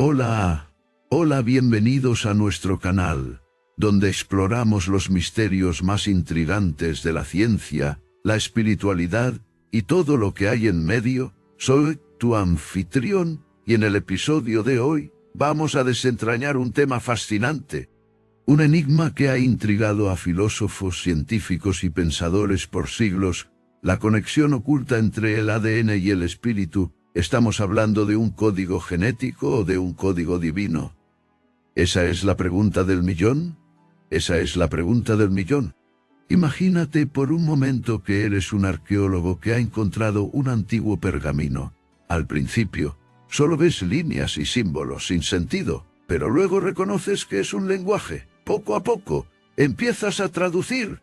Hola, hola, bienvenidos a nuestro canal, donde exploramos los misterios más intrigantes de la ciencia, la espiritualidad y todo lo que hay en medio. Soy tu anfitrión y en el episodio de hoy vamos a desentrañar un tema fascinante, un enigma que ha intrigado a filósofos, científicos y pensadores por siglos: la conexión oculta entre el ADN y el espíritu. ¿Estamos hablando de un código genético o de un código divino? ¿Esa es la pregunta del millón? Esa es la pregunta del millón. Imagínate por un momento que eres un arqueólogo que ha encontrado un antiguo pergamino. Al principio, solo ves líneas y símbolos sin sentido, pero luego reconoces que es un lenguaje. Poco a poco, empiezas a traducir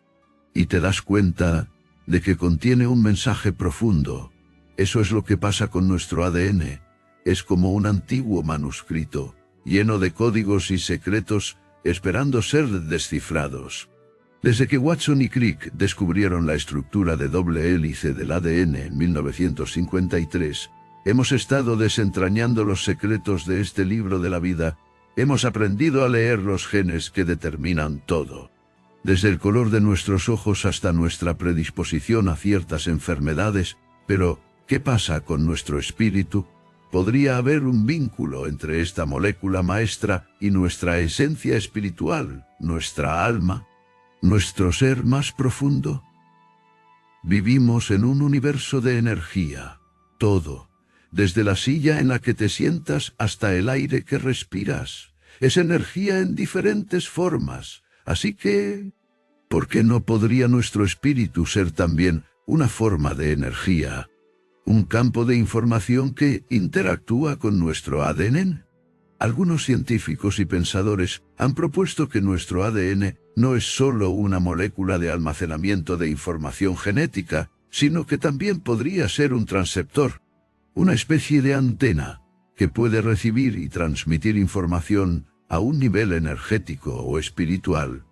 y te das cuenta de que contiene un mensaje profundo. Eso es lo que pasa con nuestro ADN. Es como un antiguo manuscrito, lleno de códigos y secretos, esperando ser descifrados. Desde que Watson y Crick descubrieron la estructura de doble hélice del ADN en 1953, hemos estado desentrañando los secretos de este libro de la vida. Hemos aprendido a leer los genes que determinan todo. Desde el color de nuestros ojos hasta nuestra predisposición a ciertas enfermedades. Pero, ¿qué pasa con nuestro espíritu? ¿Podría haber un vínculo entre esta molécula maestra y nuestra esencia espiritual, nuestra alma, nuestro ser más profundo? Vivimos en un universo de energía. Todo, desde la silla en la que te sientas hasta el aire que respiras, es energía en diferentes formas. Así que, ¿por qué no podría nuestro espíritu ser también una forma de energía? ¿Un campo de información que interactúa con nuestro ADN? Algunos científicos y pensadores han propuesto que nuestro ADN no es solo una molécula de almacenamiento de información genética, sino que también podría ser un transceptor, una especie de antena, que puede recibir y transmitir información a un nivel energético o espiritual.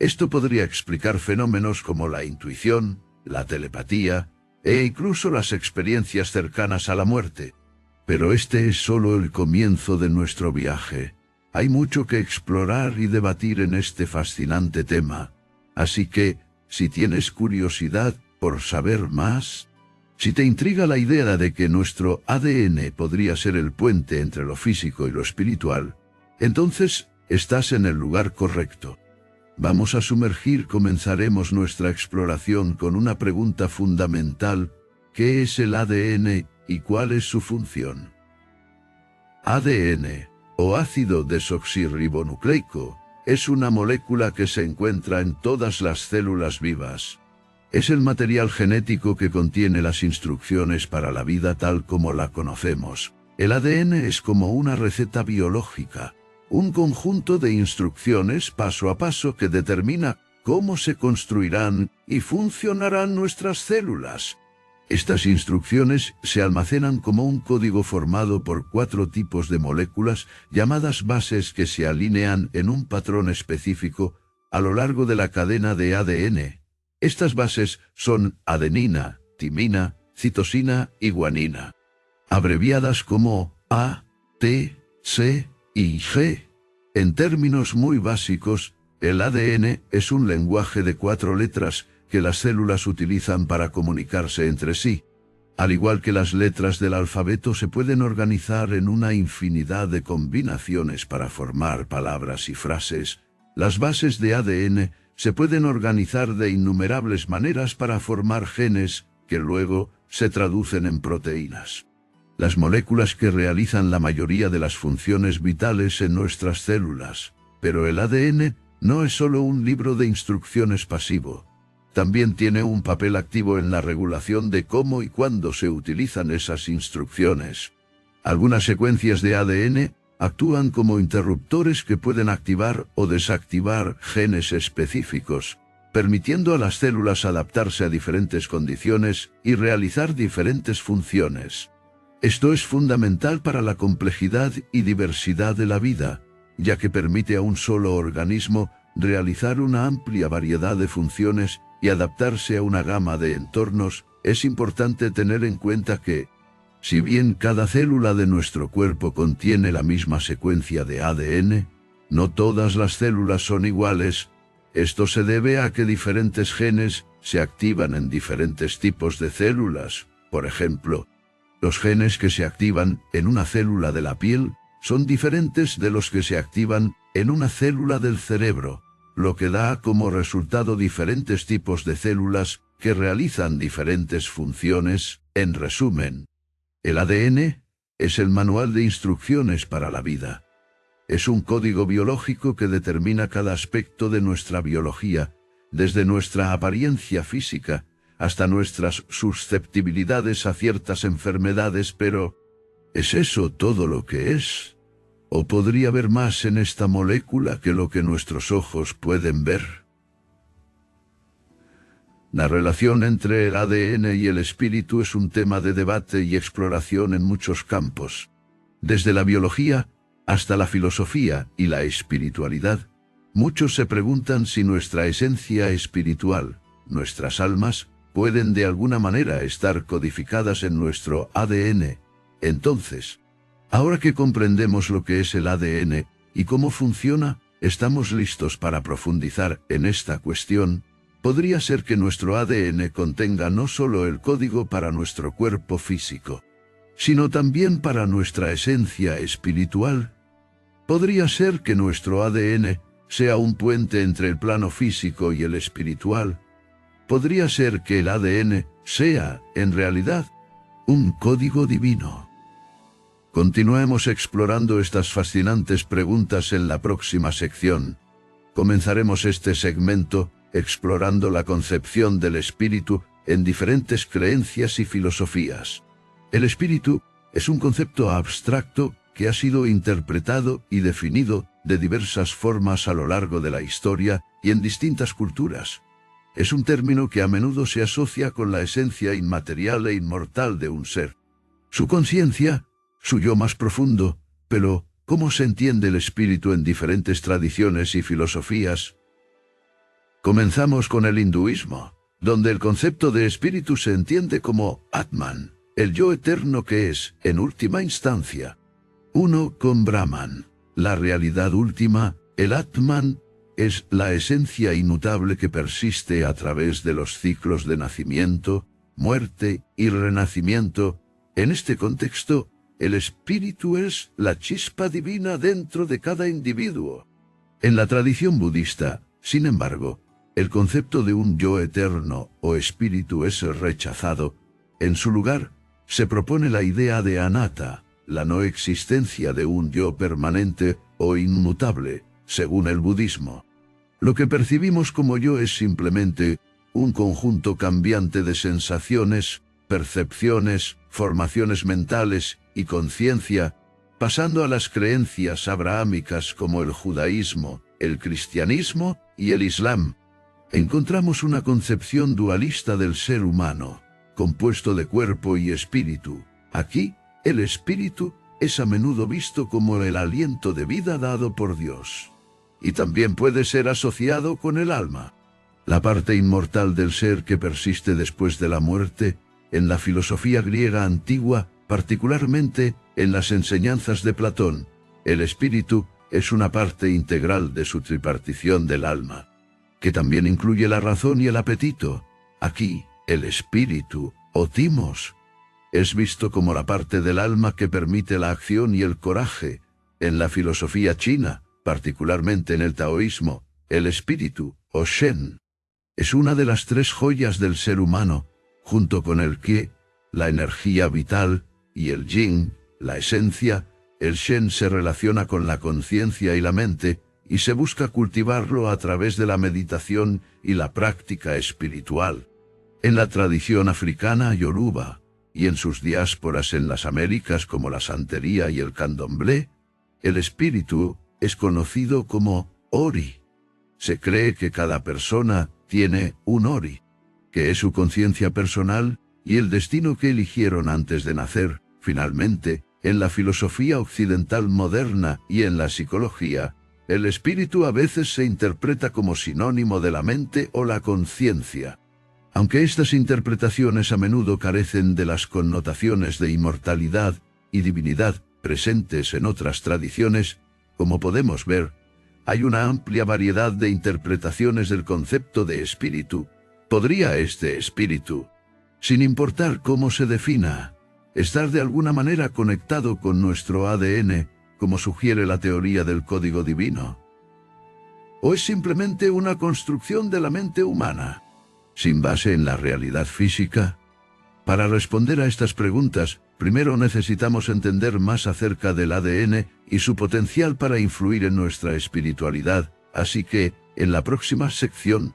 Esto podría explicar fenómenos como la intuición, la telepatía, e incluso las experiencias cercanas a la muerte. Pero este es solo el comienzo de nuestro viaje. Hay mucho que explorar y debatir en este fascinante tema. Así que, si tienes curiosidad por saber más, si te intriga la idea de que nuestro ADN podría ser el puente entre lo físico y lo espiritual, entonces estás en el lugar correcto. Comenzaremos nuestra exploración con una pregunta fundamental: ¿qué es el ADN y cuál es su función? ADN, o ácido desoxirribonucleico, es una molécula que se encuentra en todas las células vivas. Es el material genético que contiene las instrucciones para la vida tal como la conocemos. El ADN es como una receta biológica, un conjunto de instrucciones paso a paso que determina cómo se construirán y funcionarán nuestras células. Estas instrucciones se almacenan como un código formado por 4 tipos de moléculas llamadas bases que se alinean en un patrón específico a lo largo de la cadena de ADN. Estas bases son adenina, timina, citosina y guanina, abreviadas como A, T, C y G. En términos muy básicos, el ADN es un lenguaje de 4 letras que las células utilizan para comunicarse entre sí. Al igual que las letras del alfabeto, se pueden organizar en una infinidad de combinaciones para formar palabras y frases. Las bases de ADN se pueden organizar de innumerables maneras para formar genes que luego se traducen en proteínas, las moléculas que realizan la mayoría de las funciones vitales en nuestras células. Pero el ADN no es solo un libro de instrucciones pasivo. También tiene un papel activo en la regulación de cómo y cuándo se utilizan esas instrucciones. Algunas secuencias de ADN actúan como interruptores que pueden activar o desactivar genes específicos, permitiendo a las células adaptarse a diferentes condiciones y realizar diferentes funciones. Esto es fundamental para la complejidad y diversidad de la vida, ya que permite a un solo organismo realizar una amplia variedad de funciones y adaptarse a una gama de entornos. Es importante tener en cuenta que Si bien cada célula de nuestro cuerpo contiene la misma secuencia de ADN, no todas las células son iguales. Esto se debe a que diferentes genes se activan en diferentes tipos de células. Por ejemplo, los genes que se activan en una célula de la piel son diferentes de los que se activan en una célula del cerebro, lo que da como resultado diferentes tipos de células que realizan diferentes funciones. En resumen, el ADN es el manual de instrucciones para la vida. Es un código biológico que determina cada aspecto de nuestra biología, desde nuestra apariencia física hasta nuestras susceptibilidades a ciertas enfermedades. Pero, ¿es eso todo lo que es? ¿O podría haber más en esta molécula que lo que nuestros ojos pueden ver? La relación entre el ADN y el espíritu es un tema de debate y exploración en muchos campos. Desde la biología hasta la filosofía y la espiritualidad, muchos se preguntan si nuestra esencia espiritual, nuestras almas, pueden de alguna manera estar codificadas en nuestro ADN. Entonces, ahora que comprendemos lo que es el ADN y cómo funciona, estamos listos para profundizar en esta cuestión. Podría ser que nuestro ADN contenga no solo el código para nuestro cuerpo físico, sino también para nuestra esencia espiritual. Podría ser que nuestro ADN sea un puente entre el plano físico y el espiritual. Podría ser que el ADN sea, en realidad, un código divino. Continuemos explorando estas fascinantes preguntas en la próxima sección. Comenzaremos este segmento explorando la concepción del espíritu en diferentes creencias y filosofías. El espíritu es un concepto abstracto que ha sido interpretado y definido de diversas formas a lo largo de la historia y en distintas culturas. Es un término que a menudo se asocia con la esencia inmaterial e inmortal de un ser, su conciencia, su yo más profundo. Pero, ¿cómo se entiende el espíritu en diferentes tradiciones y filosofías? Comenzamos con el hinduismo, donde el concepto de espíritu se entiende como Atman, el yo eterno que es, en última instancia, uno con Brahman. La realidad última, el Atman, es la esencia inmutable que persiste a través de los ciclos de nacimiento, muerte y renacimiento. En este contexto, el espíritu es la chispa divina dentro de cada individuo. En la tradición budista, sin embargo, el concepto de un yo eterno o espíritu es rechazado. En su lugar, se propone la idea de anatta, la no existencia de un yo permanente o inmutable, según el budismo. Lo que percibimos como yo es simplemente un conjunto cambiante de sensaciones, percepciones, formaciones mentales y conciencia, pasando a las creencias abrahámicas como el judaísmo, el cristianismo y el islam. Encontramos una concepción dualista del ser humano, compuesto de cuerpo y espíritu. Aquí, el espíritu es a menudo visto como el aliento de vida dado por Dios, y también puede ser asociado con el alma, la parte inmortal del ser que persiste después de la muerte. En la filosofía griega antigua, particularmente en las enseñanzas de Platón, el espíritu es una parte integral de su tripartición del alma, que también incluye la razón y el apetito. Aquí, el espíritu, o timos, es visto como la parte del alma que permite la acción y el coraje. En la filosofía china, particularmente en el taoísmo, el espíritu, o Shen, es una de las tres joyas del ser humano, junto con el Qi, la energía vital, y el Yin, la esencia. El Shen se relaciona con la conciencia y la mente, y se busca cultivarlo a través de la meditación y la práctica espiritual. En la tradición africana yoruba, y en sus diásporas en las Américas como la santería y el candomblé, el espíritu es conocido como Ori. Se cree que cada persona tiene un Ori, que es su conciencia personal y el destino que eligieron antes de nacer. Finalmente, en la filosofía occidental moderna y en la psicología, el espíritu a veces se interpreta como sinónimo de la mente o la conciencia. Aunque estas interpretaciones a menudo carecen de las connotaciones de inmortalidad y divinidad presentes en otras tradiciones, como podemos ver, hay una amplia variedad de interpretaciones del concepto de espíritu. ¿Podría este espíritu, sin importar cómo se defina, estar de alguna manera conectado con nuestro ADN, como sugiere la teoría del código divino? ¿O es simplemente una construcción de la mente humana, sin base en la realidad física? Para responder a estas preguntas, primero necesitamos entender más acerca del ADN y su potencial para influir en nuestra espiritualidad, así que, en la próxima sección,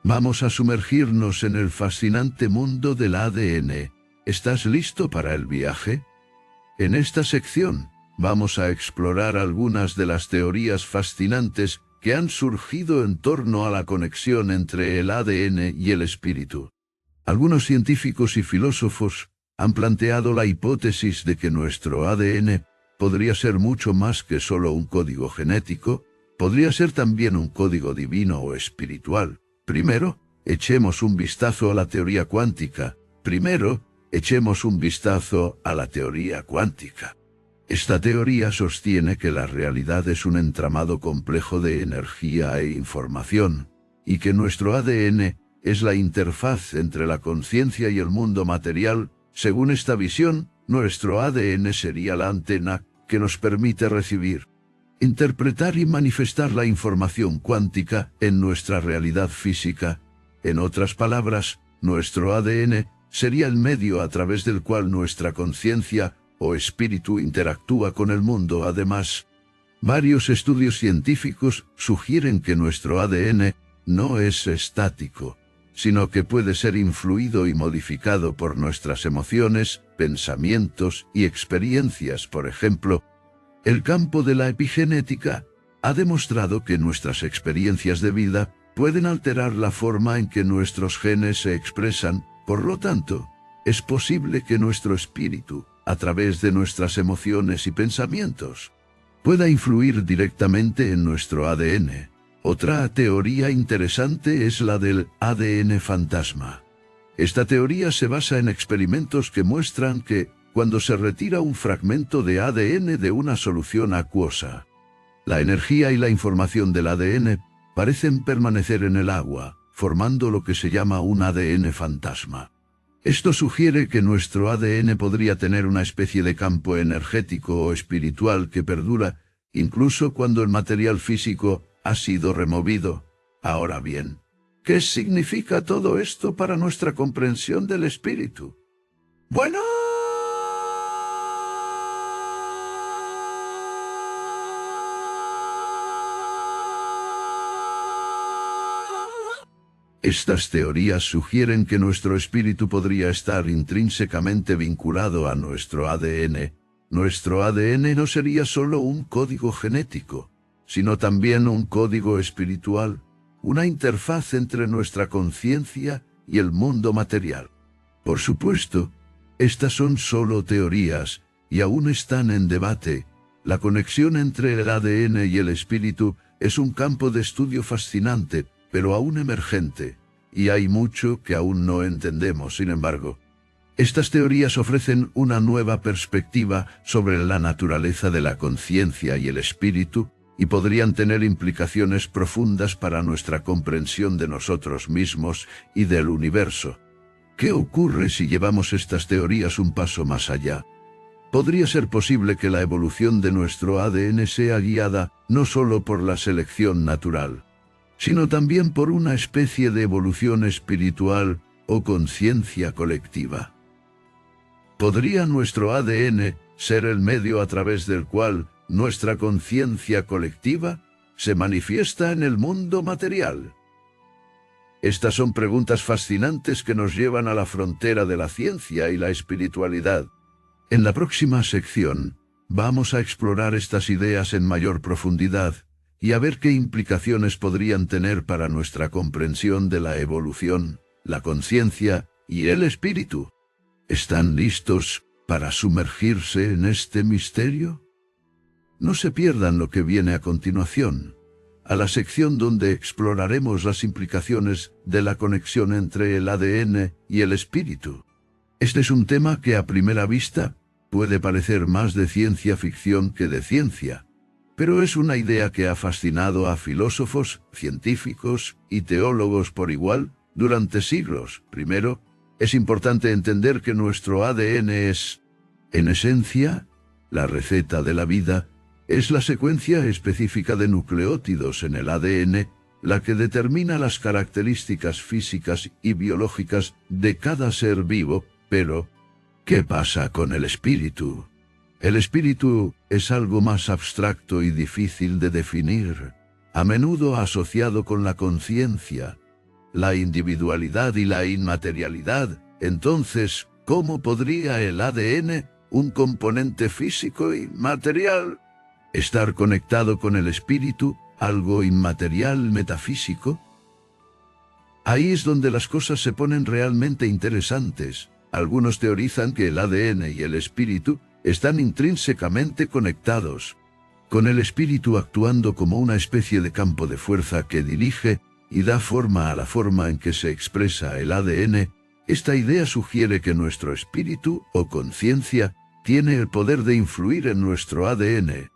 vamos a sumergirnos en el fascinante mundo del ADN. ¿Estás listo para el viaje? En esta sección, vamos a explorar algunas de las teorías fascinantes que han surgido en torno a la conexión entre el ADN y el espíritu. Algunos científicos y filósofos han planteado la hipótesis de que nuestro ADN podría ser mucho más que solo un código genético, podría ser también un código divino o espiritual. Primero, echemos un vistazo a la teoría cuántica. Esta teoría sostiene que la realidad es un entramado complejo de energía e información, y que nuestro ADN es la interfaz entre la conciencia y el mundo material. Según esta visión, nuestro ADN sería la antena que nos permite recibir, interpretar y manifestar la información cuántica en nuestra realidad física. En otras palabras, nuestro ADN sería el medio a través del cual nuestra conciencia o espíritu interactúa con el mundo. Además, varios estudios científicos sugieren que nuestro ADN no es estático, sino que puede ser influido y modificado por nuestras emociones, pensamientos y experiencias. Por ejemplo, el campo de la epigenética ha demostrado que nuestras experiencias de vida pueden alterar la forma en que nuestros genes se expresan. Por lo tanto, es posible que nuestro espíritu, a través de nuestras emociones y pensamientos, pueda influir directamente en nuestro ADN. Otra teoría interesante es la del ADN fantasma. Esta teoría se basa en experimentos que muestran que, cuando se retira un fragmento de ADN de una solución acuosa, la energía y la información del ADN parecen permanecer en el agua, formando lo que se llama un ADN fantasma. Esto sugiere que nuestro ADN podría tener una especie de campo energético o espiritual que perdura, incluso cuando el material físico ha sido removido. Ahora bien, ¿qué significa todo esto para nuestra comprensión del espíritu? Bueno, estas teorías sugieren que nuestro espíritu podría estar intrínsecamente vinculado a nuestro ADN. Nuestro ADN no sería solo un código genético, sino también un código espiritual, una interfaz entre nuestra conciencia y el mundo material. Por supuesto, estas son solo teorías y aún están en debate. La conexión entre el ADN y el espíritu es un campo de estudio fascinante, pero aún emergente, y hay mucho que aún no entendemos. Sin embargo, estas teorías ofrecen una nueva perspectiva sobre la naturaleza de la conciencia y el espíritu, y podrían tener implicaciones profundas para nuestra comprensión de nosotros mismos y del universo. ¿Qué ocurre si llevamos estas teorías un paso más allá? Podría ser posible que la evolución de nuestro ADN sea guiada no solo por la selección natural, sino también por una especie de evolución espiritual o conciencia colectiva. ¿Podría nuestro ADN ser el medio a través del cual nuestra conciencia colectiva se manifiesta en el mundo material? Estas son preguntas fascinantes que nos llevan a la frontera de la ciencia y la espiritualidad. En la próxima sección, vamos a explorar estas ideas en mayor profundidad y a ver qué implicaciones podrían tener para nuestra comprensión de la evolución, la conciencia y el espíritu. ¿Están listos para sumergirse en este misterio? No se pierdan lo que viene a continuación. a la sección donde exploraremos las implicaciones de la conexión entre el ADN y el espíritu. Este es un tema que a primera vista puede parecer más de ciencia ficción que de ciencia, pero es una idea que ha fascinado a filósofos, científicos y teólogos por igual durante siglos. Primero, es importante entender que nuestro ADN es, en esencia, la receta de la vida. Es la secuencia específica de nucleótidos en el ADN la que determina las características físicas y biológicas de cada ser vivo. Pero, ¿qué pasa con el espíritu? El espíritu es algo más abstracto y difícil de definir, a menudo asociado con la conciencia, la individualidad y la inmaterialidad. Entonces, ¿cómo podría el ADN, un componente físico y material, estar conectado con el espíritu, algo inmaterial, metafísico? Ahí es donde las cosas se ponen realmente interesantes. Algunos teorizan que el ADN y el espíritu están intrínsecamente conectados, con el espíritu actuando como una especie de campo de fuerza que dirige y da forma a la forma en que se expresa el ADN. Esta idea sugiere que nuestro espíritu o conciencia tiene el poder de influir en nuestro ADN,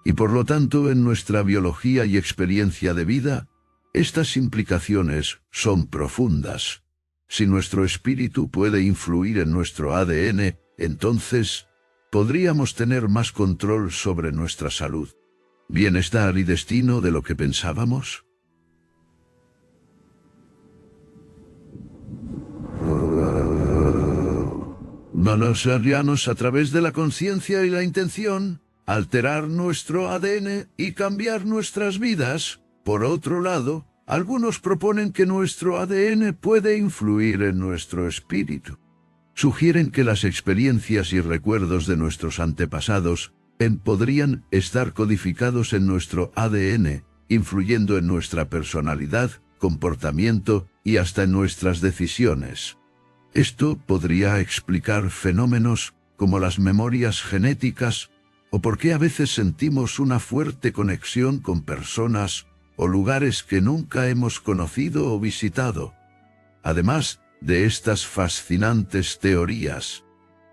y por lo tanto en nuestra biología y experiencia de vida. Estas implicaciones son profundas. Si nuestro espíritu puede influir en nuestro ADN, entonces podríamos tener más control sobre nuestra salud, bienestar y destino de lo que pensábamos. Manasarianos a través de la conciencia y la intención, alterar nuestro ADN y cambiar nuestras vidas. Por otro lado, algunos proponen que nuestro ADN puede influir en nuestro espíritu. Sugieren que las experiencias y recuerdos de nuestros antepasados podrían estar codificados en nuestro ADN, influyendo en nuestra personalidad, comportamiento y hasta en nuestras decisiones. Esto podría explicar fenómenos como las memorias genéticas o por qué a veces sentimos una fuerte conexión con personas o lugares que nunca hemos conocido o visitado. Además de estas fascinantes teorías,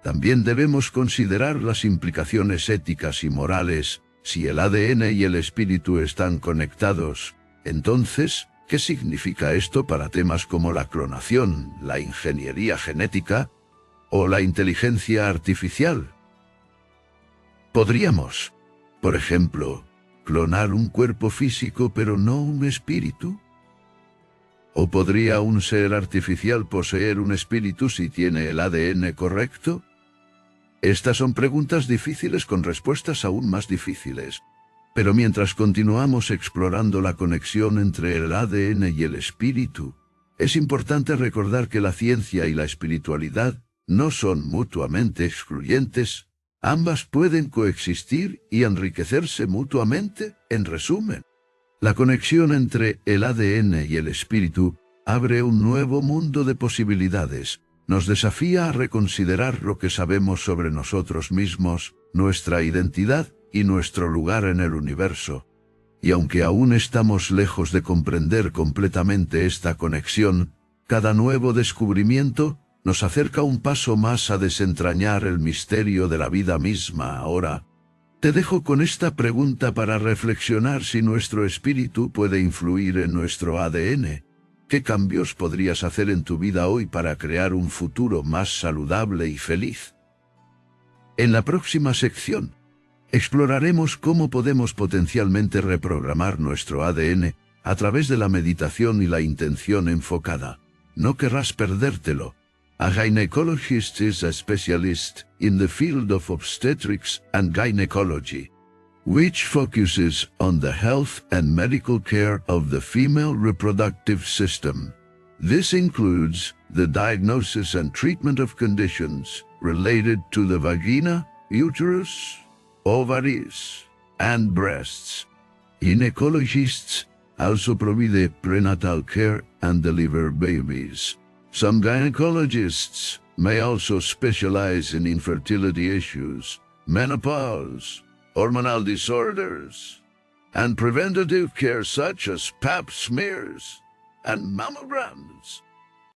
también debemos considerar las implicaciones éticas y morales. Si el ADN y el espíritu están conectados, entonces, ¿qué significa esto para temas como la clonación, la ingeniería genética o la inteligencia artificial? ¿Podríamos, por ejemplo, clonar un cuerpo físico pero no un espíritu? ¿O podría un ser artificial poseer un espíritu si tiene el ADN correcto? Estas son preguntas difíciles con respuestas aún más difíciles. Pero mientras continuamos explorando la conexión entre el ADN y el espíritu, es importante recordar que la ciencia y la espiritualidad no son mutuamente excluyentes. Ambas pueden coexistir y enriquecerse mutuamente. En resumen, la conexión entre el ADN y el espíritu abre un nuevo mundo de posibilidades. Nos desafía a reconsiderar lo que sabemos sobre nosotros mismos, nuestra identidad y nuestro lugar en el universo. Y aunque aún estamos lejos de comprender completamente esta conexión, cada nuevo descubrimiento nos acerca un paso más a desentrañar el misterio de la vida misma. Ahora, te dejo con esta pregunta para reflexionar: si nuestro espíritu puede influir en nuestro ADN, ¿qué cambios podrías hacer en tu vida hoy para crear un futuro más saludable y feliz? En la próxima sección, exploraremos cómo podemos potencialmente reprogramar nuestro ADN a través de la meditación y la intención enfocada. No querrás perdértelo. A gynecologist is a specialist in the field of obstetrics and gynecology, which focuses on the health and medical care of the female reproductive system. This includes the diagnosis and treatment of conditions related to the vagina, uterus, ovaries, and breasts. Gynecologists also provide prenatal care and deliver babies. Some gynecologists may also specialize in infertility issues, menopause, hormonal disorders, and preventative care such as pap smears and mammograms